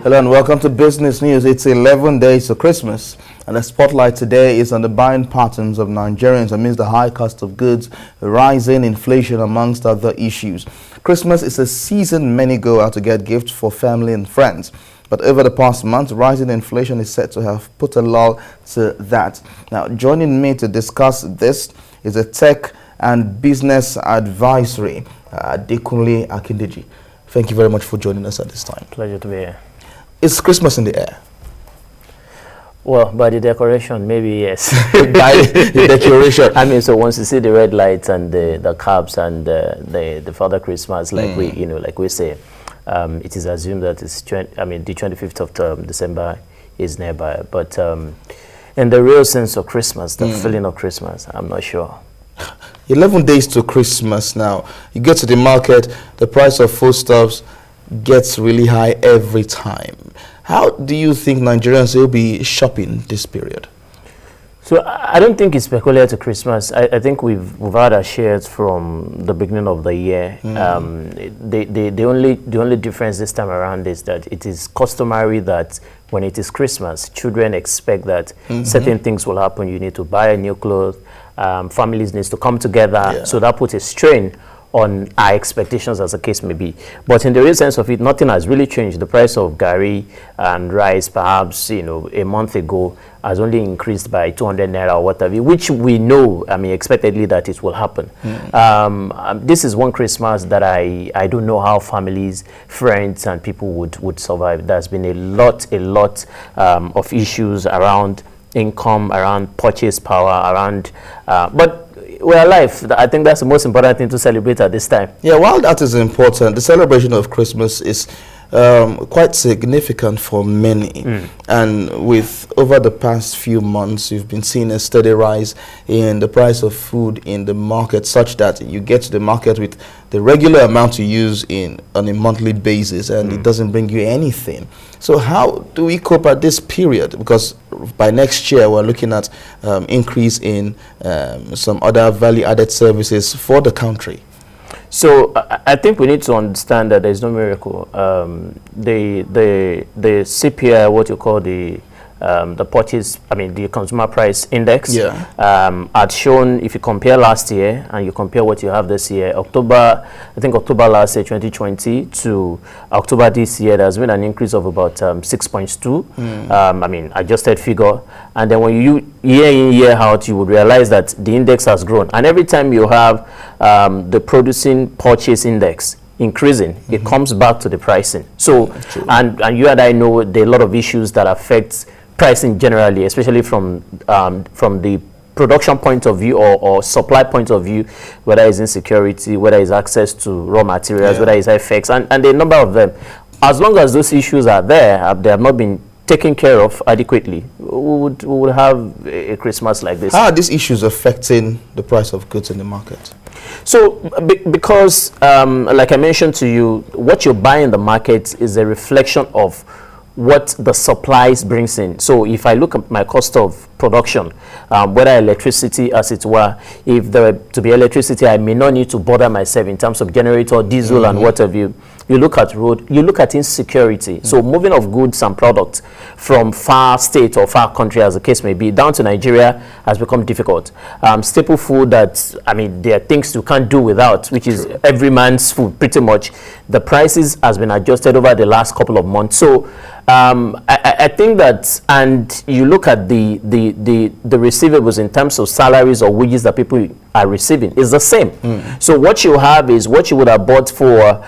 Hello and welcome to Business News. It's 11 days to Christmas, and the spotlight today is on the buying patterns of Nigerians amidst the high cost of goods, rising inflation, amongst other issues. Christmas is a season many go out to get gifts for family and friends. But over the past month, rising inflation is said to have put a lull to that. Now, joining me to discuss this is a tech and business advisory, Adekunle Akindeji. Thank you very much for joining us at this time. Pleasure to be here. Is Christmas in the air? Well, by the decoration, maybe yes. By the decoration. I mean, so once you see the red lights and the cabs and the Father Christmas, like we say, it is assumed that it's the 25th of December is nearby. But in the real sense of Christmas, the feeling of Christmas, I'm not sure. 11 days to Christmas now. You get to the market, the price of foodstuffs gets really high every time. How do you think Nigerians will be shopping this period? So I don't think it's peculiar to Christmas. I think we've had our shares from the beginning of the year. The only difference this time around is that it is customary that when it is Christmas, children expect that certain things will happen. You need to buy a new clothes. Families need to come together. So that puts a strain on our expectations, as the case may be. But in the real sense of it, nothing has really changed. The price of gari and rice, perhaps, a month ago, has only increased by 200 naira or whatever, which we know, expectedly that it will happen. This is one Christmas that I don't know how families, friends, and people would survive. There's been a lot of issues around income, around purchase power, around, but we're alive. I think that's the most important thing to celebrate at this time. Yeah, while that is important, the celebration of Christmas is quite significant for many. And with over the past few months, you've been seeing a steady rise in the price of food in the market, such that you get to the market with the regular amount you use on a monthly basis, and it doesn't bring you anything. So how do we cope at this period? Because by next year, we're looking at increase in some other value-added services for the country. So I think we need to understand that there is no miracle. The CPI, what you call the purchase, the consumer price index, had shown, if you compare last year and you compare what you have this year, October last year, 2020, to October this year, there's been an increase of about 6.2, adjusted figure. And then when you year in, year out, you would realize that the index has grown. And every time you have the producing purchase index increasing, it comes back to the pricing. So, and you and I know there are a lot of issues that affect pricing generally, especially from the production point of view or supply point of view, whether it's insecurity, whether it's access to raw materials, whether it's effects, and the number of them. As long as those issues are there, they have not been taken care of adequately, we would have a Christmas like this. How are these issues affecting the price of goods in the market? So, because, like I mentioned to you, what you buy in the market is a reflection of what the supplies brings in. So if I look at my cost of production, whether electricity, as it were, if there were to be electricity, I may not need to bother myself in terms of generator, diesel, and what have you. You look at road, you look at insecurity. So moving of goods and products from far state or far country, as the case may be, down to Nigeria has become difficult. Staple food that, there are things you can't do without, which is every man's food, pretty much. The prices has been adjusted over the last couple of months. So I think that, and you look at the receivables in terms of salaries or wages that people are receiving, is the same. So what you have is what you would have bought for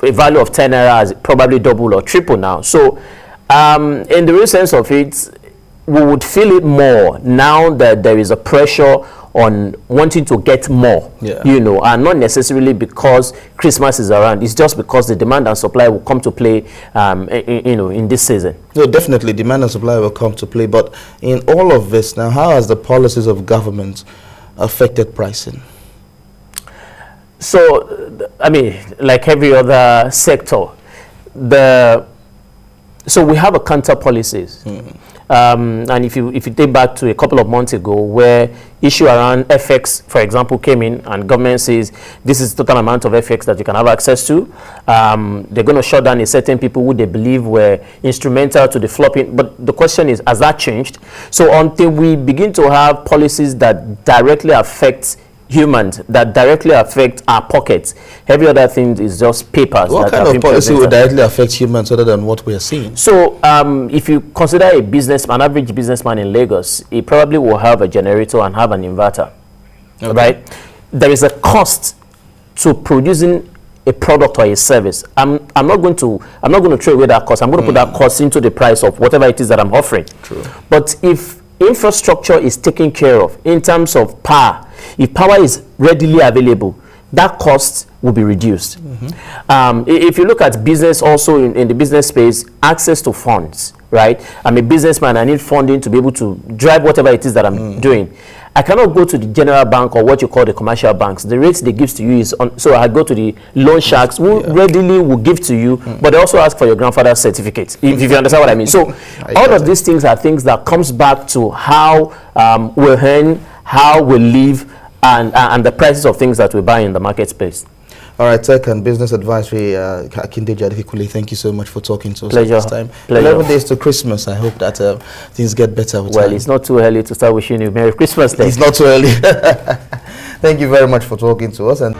a value of 10 naira is probably double or triple now. So in the real sense of it, we would feel it more now that there is a pressure on wanting to get more, and not necessarily because Christmas is around. It's just because the demand and supply will come to play, in this season. No, definitely demand and supply will come to play. But in all of this now, how has the policies of government affected pricing? So, like every other sector, so we have a counter policies. And if you take back to a couple of months ago, where issue around FX, for example, came in, and government says this is the total amount of FX that you can have access to. They're going to shut down a certain people who they believe were instrumental to the flopping. But the question is, has that changed? So until we begin to have policies that directly affect humans, that directly affect our pockets, every other thing is just papers. What kind of policy would directly affect humans other than what we are seeing? So if you consider an average businessman in Lagos, he probably will have a generator and have an inverter, right? There is a cost to producing a product or a service. I'm not going to throw away that cost. I'm going to put that cost into the price of whatever it is that I'm offering. True. But if infrastructure is taken care of in terms of power, if power is readily available, that cost will be reduced. If you look at business also in the business space, access to funds, right? I'm a businessman, I need funding to be able to drive whatever it is that I'm doing. I cannot go to the general bank or what you call the commercial banks. The rates they give to you is so I go to the loan sharks who readily will give to you, but they also ask for your grandfather's certificate, if you understand what I mean. So all of these things are things that comes back to how we earn, how we live, and the prices of things that we buy in the market space. All right, Tech and Business Advisory, Akindeji Adefikule, thank you so much for talking to us Pleasure. this time. Pleasure. 11 days to Christmas. I hope that things get better with time. It's not too early to start wishing you Merry Christmas Day. It's not too early. Thank you very much for talking to us. And